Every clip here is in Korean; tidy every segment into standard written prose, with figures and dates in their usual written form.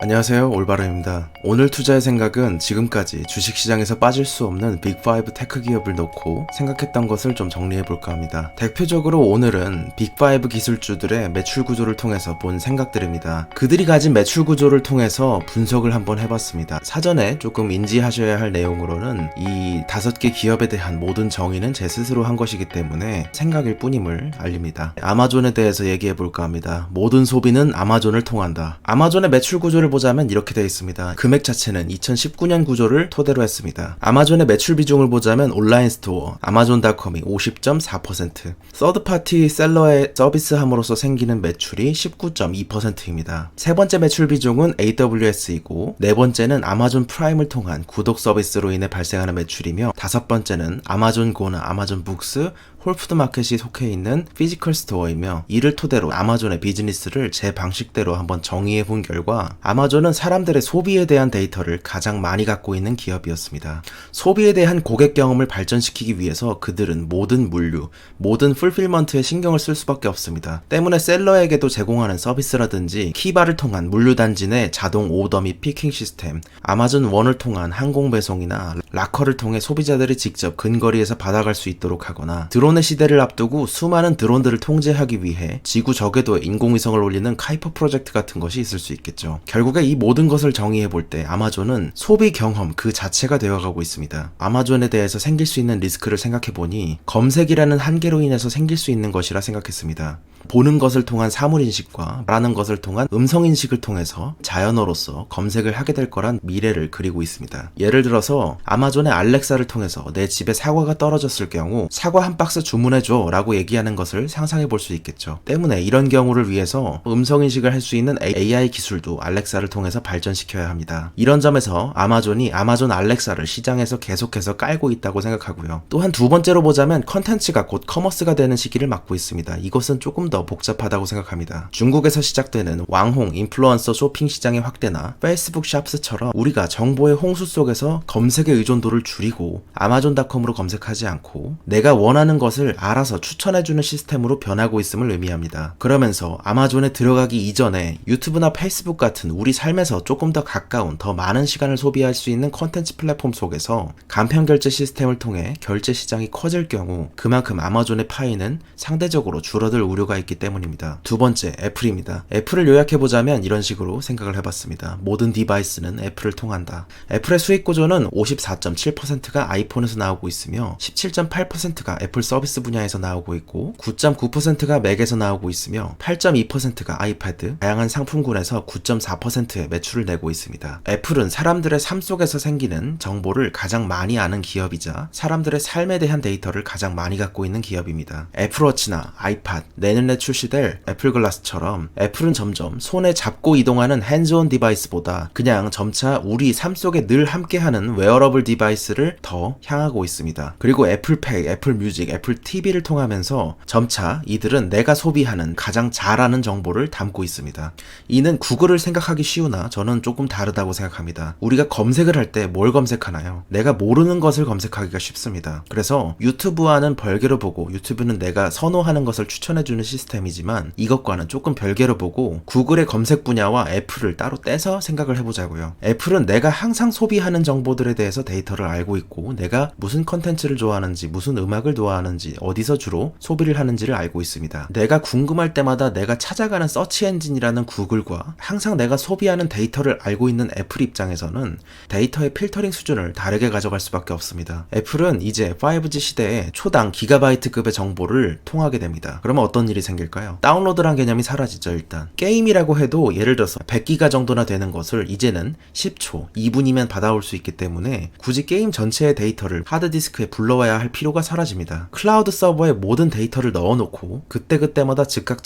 안녕하세요, 올바름입니다. 오늘 투자의 생각은 지금까지 주식시장에서 빠질 수 없는 빅5 테크 기업을 놓고 생각했던 것을 좀 정리해볼까 합니다. 대표적으로 오늘은 빅5 기술주들의 매출 구조를 통해서 본 생각들입니다. 그들이 가진 매출 구조를 통해서 분석을 한번 해봤습니다. 사전에 조금 인지하셔야 할 내용으로는 이 5개 기업에 대한 모든 정의는 제 스스로 한 것이기 때문에 생각일 뿐임을 알립니다. 아마존에 대해서 얘기해볼까 합니다. 모든 소비는 아마존을 통한다. 아마존의 매출 구조를 보자면 이렇게 되어 있습니다. 금액 자체는 2019년 구조를 토대로 했습니다. 아마존의 매출 비중을 보자면 온라인 스토어, 아마존닷컴이 50.4%, 서드파티 셀러의 서비스함으로써 생기는 매출이 19.2%입니다. 세 번째 매출 비중은 AWS이고, 네 번째는 아마존 프라임을 통한 구독 서비스로 인해 발생하는 매출이며, 다섯 번째는 아마존 고나 아마존 북스, 홀푸드마켓이 속해 있는 피지컬 스토어이며, 이를 토대로 아마존의 비즈니스를 제 방식대로 한번 정의해 본 결과 아마존은 사람들의 소비에 대한 데이터를 가장 많이 갖고 있는 기업이었습니다. 소비에 대한 고객 경험을 발전시키기 위해서 그들은 모든 물류, 모든 풀필먼트에 신경을 쓸 수밖에 없습니다. 때문에 셀러에게도 제공하는 서비스라든지 키바를 통한 물류단지 내 자동 오더 및 피킹 시스템, 아마존 원을 통한 항공 배송이나 락커를 통해 소비자들이 직접 근거리에서 받아갈 수 있도록 하거나, 드론의 시대를 앞두고 수많은 드론들을 통제하기 위해 지구 저궤도에 인공위성을 올리는 카이퍼 프로젝트 같은 것이 있을 수 있겠죠. 결국에 이 모든 것을 정의해 볼 때 아마존은 소비 경험 그 자체가 되어가고 있습니다. 아마존에 대해서 생길 수 있는 리스크를 생각해 보니 검색이라는 한계로 인해서 생길 수 있는 것이라 생각했습니다. 보는 것을 통한 사물인식과 말하는 것을 통한 음성인식을 통해서 자연어로서 검색을 하게 될 거란 미래를 그리고 있습니다. 예를 들어서 아마존의 알렉사를 통해서 내 집에 사과가 떨어졌을 경우 사과 한 박스 주문해줘 라고 얘기하는 것을 상상해 볼 수 있겠죠. 때문에 이런 경우를 위해서 음성인식을 할 수 있는 AI 기술도 알렉사를 통해서 발전시켜야 합니다. 이런 점에서 아마존이 아마존 알렉사를 시장에서 계속해서 깔고 있다고 생각하고요. 또한 두 번째로 보자면 컨텐츠가 곧 커머스가 되는 시기를 맞고 있습니다. 이것은 조금 더 복잡하다고 생각합니다. 중국에서 시작되는 왕홍 인플루언서 쇼핑 시장의 확대나 페이스북 샵스처럼 우리가 정보의 홍수 속에서 검색의 의존도를 줄이고 아마존닷컴으로 검색하지 않고 내가 원하는 것을 알아서 추천해주는 시스템으로 변하고 있음을 의미합니다. 그러면서 아마존에 들어가기 이전에 유튜브나 페이스북 같은 우리 삶에서 조금 더 가까운 더 많은 시간을 소비할 수 있는 컨텐츠 플랫폼 속에서 간편 결제 시스템을 통해 결제 시장이 커질 경우 그만큼 아마존의 파이는 상대적으로 줄어들 우려가 있기 때문입니다. 두 번째, 애플입니다. 애플을 요약해보자면 이런 식으로 생각을 해봤습니다. 모든 디바이스는 애플을 통한다. 애플의 수익 구조는 54.7%가 아이폰에서 나오고 있으며 17.8%가 애플 서비스 분야에서 나오고 있고 9.9%가 맥에서 나오고 있으며 8.2%가 아이패드, 다양한 상품군에서 9.4%의 매출을 내고 있습니다. 애플은 사람들의 삶 속에서 생기는 정보를 가장 많이 아는 기업이자 사람들의 삶에 대한 데이터를 가장 많이 갖고 있는 기업입니다. 애플워치나 아이팟, 내년에 출시될 애플 글라스처럼 애플은 점점 손에 잡고 이동하는 핸즈온 디바이스보다 그냥 점차 우리 삶 속에 늘 함께하는 웨어러블 디바이스를 더 향하고 있습니다. 그리고 애플페이, 애플 뮤직, 애플 TV를 통하면서 점차 이들은 내가 소비하는 가장 잘 아는 정보를 담고 있습니다. 이는 구글을 생각하기 쉬우나 저는 조금 다르다고 생각합니다. 우리가 검색을 할 때 뭘 검색하나요? 내가 모르는 것을 검색하기가 쉽습니다. 그래서 유튜브와는 별개로 보고 유튜브는 내가 선호하는 것을 추천해주는 시스템이지만 이것과는 조금 별개로 보고 구글의 검색 분야와 애플을 따로 떼서 생각을 해보자고요. 애플은 내가 항상 소비하는 정보들에 대해서 데이터를 알고 있고 내가 무슨 컨텐츠를 좋아하는지 무슨 음악을 좋아하는지 어디서 주로 소비를 하는지를 알고 있습니다. 내가 궁금할 때마다 내가 찾아가는 서치 엔진이라는 구글과 항상 내가 소비하는 데이터를 알고 있는 애플 입장에서는 데이터의 필터링 수준을 다르게 가져갈 수밖에 없습니다. 애플은 이제 5G 시대에 초당 기가바이트급의 정보를 통하게 됩니다. 그러면 어떤 일이 생길까요? 다운로드란 개념이 사라지죠. 일단 게임이라고 해도 예를 들어서 100기가 정도나 되는 것을 이제는 10초, 2분이면 받아올 수 있기 때문에 굳이 게임 전체의 데이터를 하드디스크에 불러와야 할 필요가 사라집니다. 클라우드 서버에 모든 데이터를 넣어놓고 그때그때마다 즉각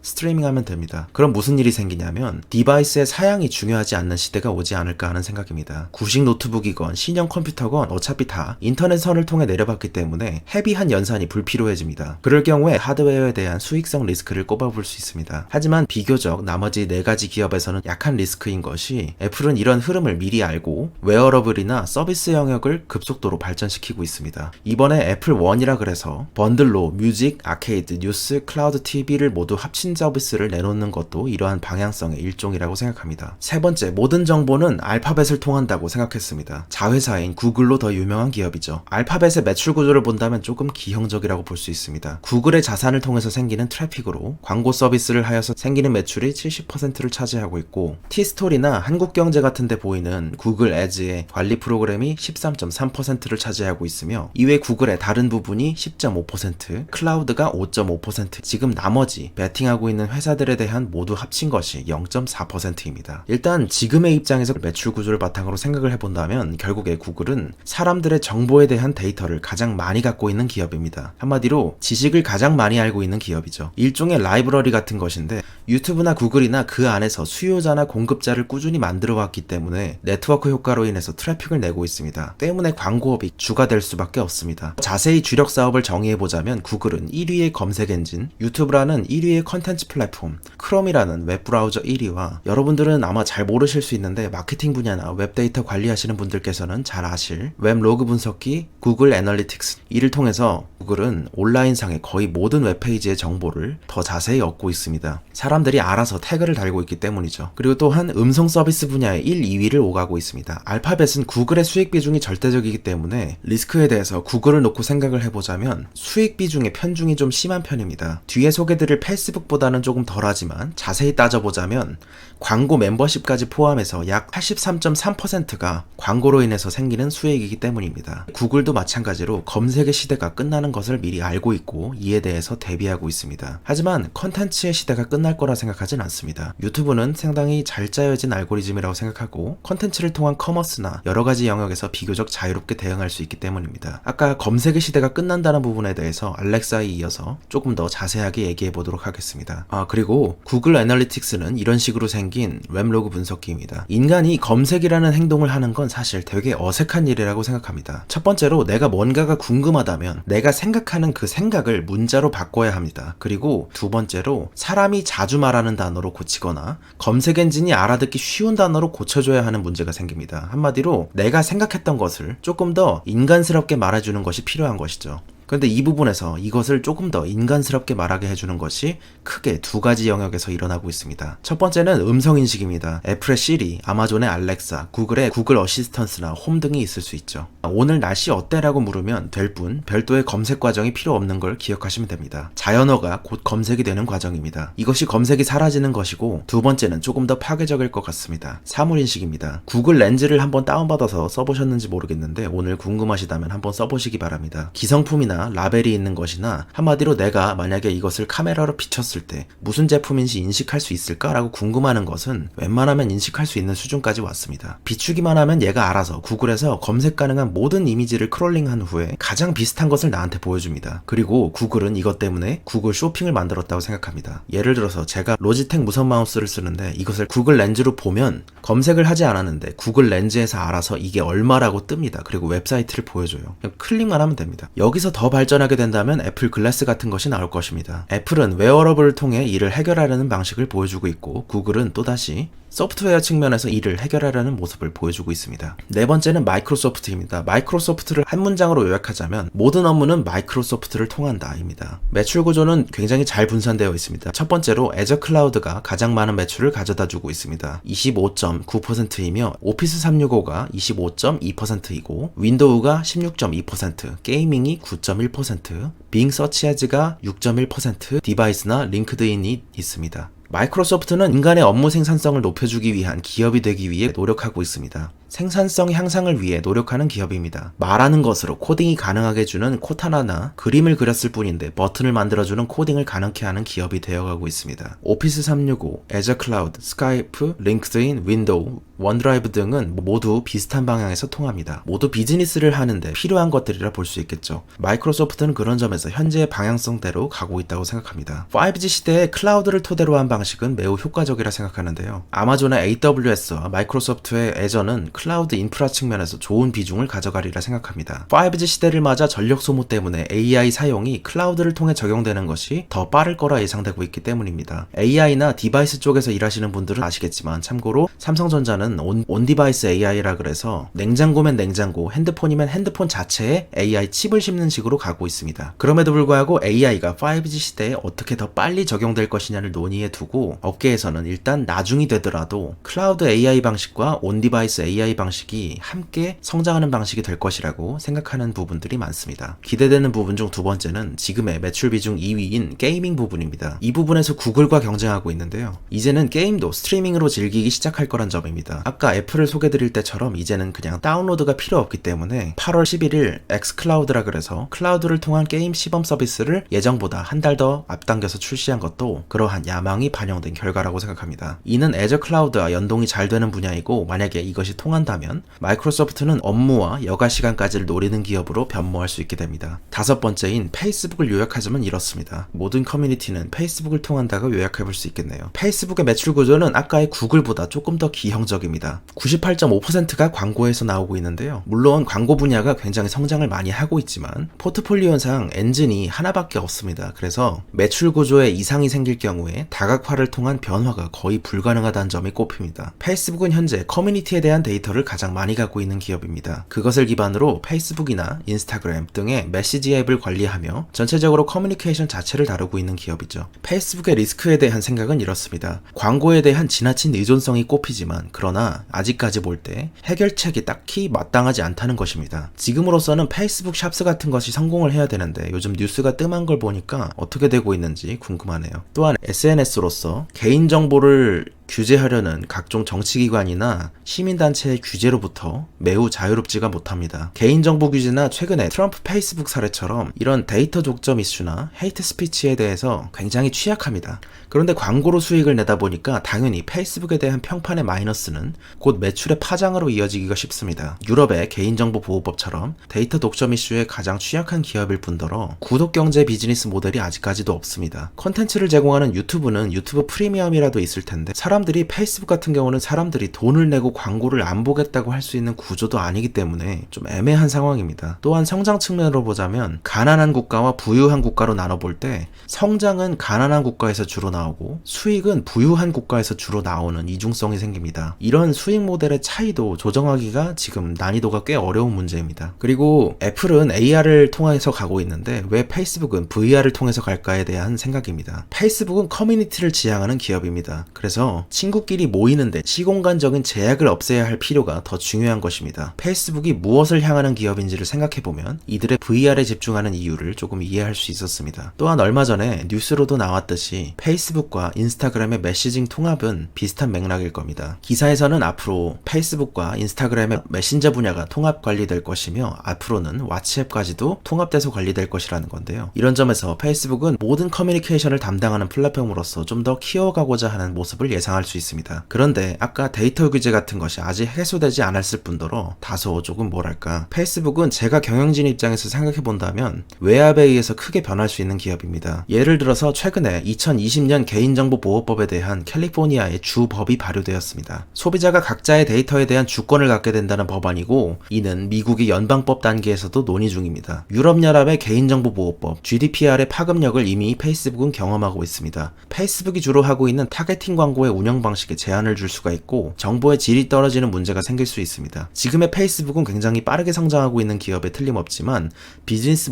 스트리밍하면 됩니다. 그럼 무슨 일이 생기냐면 디바이스의 사양이 중요하지 않는 시대가 오지 않을까 하는 생각입니다. 구식 노트북이건 신형 컴퓨터건 어차피 다 인터넷선을 통해 내려봤기 때문에 헤비한 연산이 불필요해집니다. 그럴 경우에 하드웨어에 대한 수익 수익성 리스크를 꼽아볼 수 있습니다. 하지만 비교적 나머지 4가지 기업에서는 약한 리스크인 것이 애플은 이런 흐름을 미리 알고 웨어러블이나 서비스 영역을 급속도로 발전시키고 있습니다. 이번에 애플 원이라 그래서 번들로 뮤직, 아케이드, 뉴스, 클라우드 TV를 모두 합친 서비스를 내놓는 것도 이러한 방향성의 일종이라고 생각합니다. 세 번째, 모든 정보는 알파벳을 통한다고 생각했습니다. 자회사인 구글로 더 유명한 기업이죠. 알파벳의 매출 구조를 본다면 조금 기형적이라고 볼 수 있습니다. 구글의 자산을 통해서 생기는 트래픽으로 광고 서비스를 하여서 생기는 매출이 70%를 차지하고 있고, 티스토리나 한국경제 같은 데 보이는 구글 애즈의 관리 프로그램이 13.3%를 차지하고 있으며, 이외 구글의 다른 부분이 10.5%, 클라우드가 5.5%, 지금 나머지 베팅하고 있는 회사들에 대한 모두 합친 것이 0.4%입니다. 일단 지금의 입장에서 매출 구조를 바탕으로 생각을 해본다면 결국에 구글은 사람들의 정보에 대한 데이터를 가장 많이 갖고 있는 기업입니다. 한마디로 지식을 가장 많이 알고 있는 기업이죠. 일종의 라이브러리 같은 것인데, 유튜브나 구글이나 그 안에서 수요자나 공급자를 꾸준히 만들어 왔기 때문에 네트워크 효과로 인해서 트래픽을 내고 있습니다. 때문에 광고업이 주가 될 수밖에 없습니다. 자세히 주력 사업을 정의해보자면 구글은 1위의 검색 엔진, 유튜브라는 1위의 컨텐츠 플랫폼, 크롬이라는 웹브라우저 1위와, 여러분들은 아마 잘 모르실 수 있는데 마케팅 분야나 웹데이터 관리하시는 분들께서는 잘 아실 웹 로그 분석기 구글 애널리틱스, 이를 통해서 구글은 온라인상의 거의 모든 웹페이지의 정보를 더 자세히 얻고 있습니다. 사람들이 알아서 태그를 달고 있기 때문이죠. 그리고 또한 음성 서비스 분야의 1, 2위를 오가고 있습니다. 알파벳은 구글의 수익 비중이 절대적이기 때문에 리스크에 대해서 구글을 놓고 생각을 해보자면 수익 비중의 편중이 좀 심한 편입니다. 뒤에 소개드릴 페이스북보다는 조금 덜하지만 자세히 따져보자면 광고 멤버십까지 포함해서 약 83.3%가 광고로 인해서 생기는 수익이기 때문입니다. 구글도 마찬가지로 검색의 시대가 끝나는 것을 미리 알고 있고 이에 대해서 대비하고 있습니다. 하지만 컨텐츠의 시대가 끝날 거라 생각하진 않습니다. 유튜브는 상당히 잘 짜여진 알고리즘이라고 생각하고 컨텐츠를 통한 커머스나 여러가지 영역에서 비교적 자유롭게 대응할 수 있기 때문입니다. 아까 검색의 시대가 끝난다는 부분에 대해서 알렉사에 이어서 조금 더 자세하게 얘기해 보도록 하겠습니다. 그리고 구글 애널리틱스는 이런 식으로 생긴 웹로그 분석기입니다. 인간이 검색이라는 행동을 하는 건 사실 되게 어색한 일이라고 생각합니다. 첫 번째로 내가 뭔가가 궁금하다면 내가 생각하는 그 생각을 문자로 바꿔야 합니다. 그리고 두 번째로 사람이 자주 말하는 단어로 고치거나 검색 엔진이 알아듣기 쉬운 단어로 고쳐줘야 하는 문제가 생깁니다. 한마디로 내가 생각했던 것을 조금 더 인간스럽게 말해주는 것이 필요한 것이죠. 그런데 이 부분에서 이것을 조금 더 인간스럽게 말하게 해주는 것이 크게 2가지 영역에서 일어나고 있습니다. 첫 번째는 음성인식입니다. 애플의 시리, 아마존의 알렉사, 구글의 구글 어시스턴스나 홈 등이 있을 수 있죠. 오늘 날씨 어때? 라고 물으면 될 뿐 별도의 검색 과정이 필요 없는 걸 기억하시면 됩니다. 자연어가 곧 검색이 되는 과정입니다. 이것이 검색이 사라지는 것이고, 두 번째는 조금 더 파괴적일 것 같습니다. 사물인식입니다. 구글 렌즈를 한번 다운받아서 써보셨는지 모르겠는데 오늘 궁금하시다면 한번 써보시기 바랍니다. 기성품이나 라벨이 있는 것이나, 한마디로 내가 만약에 이것을 카메라로 비췄을 때 무슨 제품인지 인식할 수 있을까라고 궁금하는 것은 웬만하면 인식할 수 있는 수준까지 왔습니다. 비추기만 하면 얘가 알아서 구글에서 검색 가능한 모든 이미지를 크롤링한 후에 가장 비슷한 것을 나한테 보여줍니다. 그리고 구글은 이것 때문에 구글 쇼핑을 만들었다고 생각합니다. 예를 들어서 제가 로지텍 무선 마우스를 쓰는데 이것을 구글 렌즈로 보면 검색을 하지 않았는데 구글 렌즈에서 알아서 이게 얼마라고 뜹니다. 그리고 웹사이트를 보여줘요. 그냥 클릭만 하면 됩니다. 여기서 더 발전하게 된다면 애플 글래스 같은 것이 나올 것입니다. 애플은 웨어러블을 통해 이를 해결하려는 방식을 보여주고 있고, 구글은 또다시 소프트웨어 측면에서 이를 해결하려는 모습을 보여주고 있습니다. 네 번째는 마이크로소프트입니다. 마이크로소프트를 한 문장으로 요약하자면 모든 업무는 마이크로소프트를 통한다 입니다. 매출 구조는 굉장히 잘 분산되어 있습니다. 첫 번째로 애저 클라우드가 가장 많은 매출을 가져다 주고 있습니다. 25.9%이며 오피스 365가 25.2%이고 윈도우가 16.2%, 게이밍이 9.1%, 빙 서치에즈가 6.1%, 디바이스나 링크드인이 있습니다. 마이크로소프트는 인간의 업무 생산성을 높여주기 위한 기업이 되기 위해 노력하고 있습니다. 생산성 향상을 위해 노력하는 기업입니다. 말하는 것으로 코딩이 가능하게 해주는 코타나나 그림을 그렸을 뿐인데 버튼을 만들어주는 코딩을 가능케 하는 기업이 되어가고 있습니다. 오피스 365, 애저 클라우드, 스카이프, 링크드인, 윈도우, 원드라이브 등은 모두 비슷한 방향에서 통합니다. 모두 비즈니스를 하는데 필요한 것들이라 볼 수 있겠죠. 마이크로소프트는 그런 점에서 현재의 방향성대로 가고 있다고 생각합니다. 5G 시대에 클라우드를 토대로 한 방식은 매우 효과적이라 생각하는데요. 아마존의 AWS와 마이크로소프트의 애저는 클라우드 인프라 측면에서 좋은 비중을 가져가리라 생각합니다. 5G 시대를 맞아 전력 소모 때문에 AI 사용이 클라우드를 통해 적용되는 것이 더 빠를 거라 예상되고 있기 때문입니다. AI나 디바이스 쪽에서 일하시는 분들은 아시겠지만 참고로 삼성전자는 온디바이스 AI라 그래서 냉장고면 냉장고, 핸드폰이면 핸드폰 자체에 AI 칩을 심는 식으로 가고 있습니다. 그럼에도 불구하고 AI가 5G 시대에 어떻게 더 빨리 적용될 것이냐를 논의해 두고 업계에서는 일단 나중이 되더라도 클라우드 AI 방식과 온디바이스 AI 방식이 함께 성장하는 방식이 될 것이라고 생각하는 부분들이 많습니다. 기대되는 부분 중 두 번째는 지금의 매출 비중 2위인 게이밍 부분입니다. 이 부분에서 구글과 경쟁하고 있는데요. 이제는 게임도 스트리밍으로 즐기기 시작할 거란 점입니다. 아까 애플을 소개드릴 때처럼 이제는 그냥 다운로드가 필요 없기 때문에 8월 11일 엑스클라우드라 그래서 클라우드를 통한 게임 시범 서비스를 예정보다 한 달 더 앞당겨서 출시한 것도 그러한 야망이 반영된 결과라고 생각합니다. 이는 애저 클라우드와 연동이 잘 되는 분야이고 만약에 이것이 통한다면 마이크로소프트는 업무와 여가 시간까지를 노리는 기업으로 변모할 수 있게 됩니다. 다섯 번째인 페이스북을 요약하자면 이렇습니다. 모든 커뮤니티는 페이스북을 통한다고 요약해볼 수 있겠네요. 페이스북의 매출 구조는 아까의 구글보다 조금 더 기형적입니다. 98.5%가 광고에서 나오고 있는데요. 물론 광고 분야가 굉장히 성장을 많이 하고 있지만 포트폴리오상 엔진이 하나밖에 없습니다. 그래서 매출 구조에 이상이 생길 경우에 다각화를 통한 변화가 거의 불가능하다는 점이 꼽힙니다. 페이스북은 현재 커뮤니티에 대한 데이터를 가장 많이 갖고 있는 기업입니다. 그것을 기반으로 페이스북이나 인스타그램 등의 메시지 앱을 관리하며 전체적으로 커뮤니케이션 자체를 다루고 있는 기업이죠. 페이스북의 리스크에 대한 생각은 이렇습니다. 광고에 대한 지나친 의존성이 꼽히지만 그러나 아직까지 볼 때 해결책이 딱히 마땅하지 않다는 것입니다. 지금으로서는 페이스북 샵스 같은 것이 성공을 해야 되는데 요즘 뉴스가 뜸한 걸 보니까 어떻게 되고 있는지 궁금하네요. 또한 SNS로서 개인정보를 규제하려는 각종 정치기관이나 시민단체의 규제로부터 매우 자유롭지가 못합니다. 개인정보 규제나 최근에 트럼프 페이스북 사례처럼 이런 데이터 독점 이슈나 헤이트 스피치에 대해서 굉장히 취약합니다. 그런데 광고로 수익을 내다 보니까 당연히 페이스북에 대한 평판의 마이너스는 곧 매출의 파장으로 이어지기가 쉽습니다. 유럽의 개인정보 보호법처럼 데이터 독점 이슈에 가장 취약한 기업일 뿐더러 구독경제 비즈니스 모델이 아직까지도 없습니다. 콘텐츠를 제공하는 유튜브는 유튜브 프리미엄이라도 있을 텐데 사람들이 페이스북 같은 경우는 사람들이 돈을 내고 광고를 안 보겠다고 할 수 있는 구조도 아니기 때문에 좀 애매한 상황입니다. 또한 성장 측면으로 보자면 가난한 국가와 부유한 국가로 나눠볼 때 성장은 가난한 국가에서 주로 나오고 수익은 부유한 국가에서 주로 나오는 이중성이 생깁니다. 이런 수익 모델의 차이도 조정하기가 지금 난이도가 꽤 어려운 문제입니다. 그리고 애플은 AR을 통해서 가고 있는데 왜 페이스북은 VR을 통해서 갈까에 대한 생각입니다. 페이스북은 커뮤니티를 지향하는 기업입니다. 그래서 친구끼리 모이는데 시공간적인 제약을 없애야 할 필요가 더 중요한 것입니다. 페이스북이 무엇을 향하는 기업인지를 생각해보면 이들의 VR에 집중하는 이유를 조금 이해할 수 있었습니다. 또한 얼마 전에 뉴스로도 나왔듯이 페이스북과 인스타그램의 메시징 통합은 비슷한 맥락일 겁니다. 기사에서는 앞으로 페이스북과 인스타그램의 메신저 분야가 통합 관리될 것이며 앞으로는 왓츠앱까지도 통합돼서 관리될 것이라는 건데요. 이런 점에서 페이스북은 모든 커뮤니케이션을 담당하는 플랫폼으로서 좀 더 키워가고자 하는 모습을 예상할 수 있습니다. 그런데 아까 데이터 규제 같은 것이 아직 해소되지 않았을 뿐더러 다소 조금 뭐랄까 페이스북은 제가 경영진 입장에서 생각해본다면 외압에 의해서 크게 변할 수 있는 기업입니다. 예를 들어서 최근에 2020년 개인정보보호법에 대한 캘리포니아의 주법이 발효되었습니다. 소비자가 각자의 데이터에 대한 주권을 갖게 된다는 법안이고 이는 미국의 연방법 단계에서도 논의 중입니다. 유럽연합의 개인정보보호법 GDPR의 파급력을 이미 페이스북은 경험하고 있습니다. 페이스북이 주로 하고 있는 타겟팅 광고의 운영 방식에 제한을 줄 수가 있고 정보의 질이 떨어지는 문제가 생길 수 있습니다. 지금의 페이스북은 굉장히 빠르게 성장하고 있는 기업에 틀림없지만 비즈니스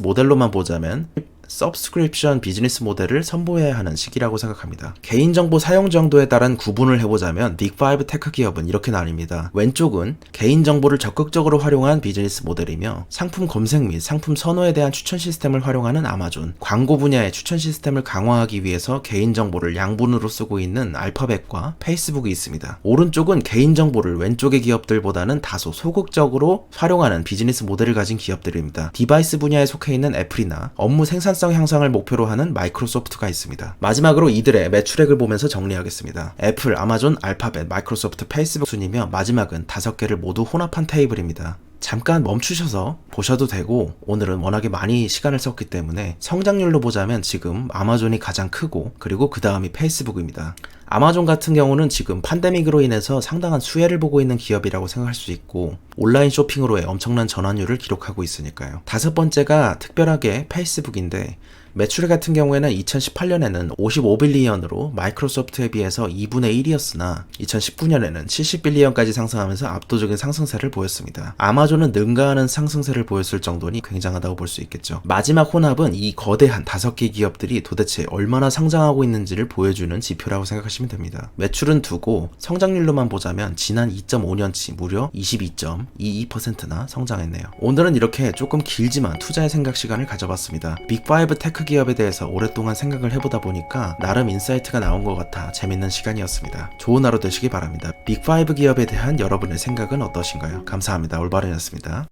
모델로만 보자면 서브스크립션 비즈니스 모델을 선보여야 하는 시기라고 생각합니다. 개인정보 사용 정도에 따른 구분을 해보자면 빅5 테크 기업은 이렇게 나뉩니다. 왼쪽은 개인정보를 적극적으로 활용한 비즈니스 모델이며 상품 검색 및 상품 선호에 대한 추천 시스템을 활용하는 아마존, 광고 분야의 추천 시스템을 강화하기 위해서 개인정보를 양분으로 쓰고 있는 알파벳과 페이스북이 있습니다. 오른쪽은 개인정보를 왼쪽의 기업들보다는 다소 소극적으로 활용하는 비즈니스 모델을 가진 기업들입니다. 디바이스 분야에 속해 있는 애플이나 업무 생산 생산성 향상을 목표로 하는 마이크로소프트가 있습니다. 마지막으로 이들의 매출액을 보면서 정리하겠습니다. 애플, 아마존, 알파벳, 마이크로소프트, 페이스북 순이며 마지막은 5개를 모두 혼합한 테이블입니다. 잠깐 멈추셔서 보셔도 되고, 오늘은 워낙에 많이 시간을 썼기 때문에 성장률로 보자면 지금 아마존이 가장 크고, 그리고 그 다음이 페이스북입니다. 아마존 같은 경우는 지금 팬데믹으로 인해서 상당한 수혜를 보고 있는 기업이라고 생각할 수 있고, 온라인 쇼핑으로의 엄청난 전환율을 기록하고 있으니까요. 5번째가 특별하게 페이스북인데, 매출 같은 경우에는 2018년에는 55빌리언으로 마이크로소프트에 비해서 2분의 1이었으나 2019년에는 70빌리언까지 상승하면서 압도적인 상승세를 보였습니다. 아마존은 능가하는 상승세를 보였을 정도니 굉장하다고 볼 수 있겠죠. 마지막 혼합은 이 거대한 5개 기업들이 도대체 얼마나 성장하고 있는지를 보여주는 지표라고 생각하시면 됩니다. 매출은 두고 성장률로만 보자면 지난 2.5년치 무려 22.22%나 성장했네요. 오늘은 이렇게 조금 길지만 투자의 생각 시간을 가져봤습니다. 빅5 테크 기업에 대해서 오랫동안 생각을 해보다 보니까 나름 인사이트가 나온 것 같아 재밌는 시간이었습니다. 좋은 하루 되시기 바랍니다. 빅5 기업에 대한 여러분의 생각은 어떠신가요? 감사합니다. 올바른이었습니다.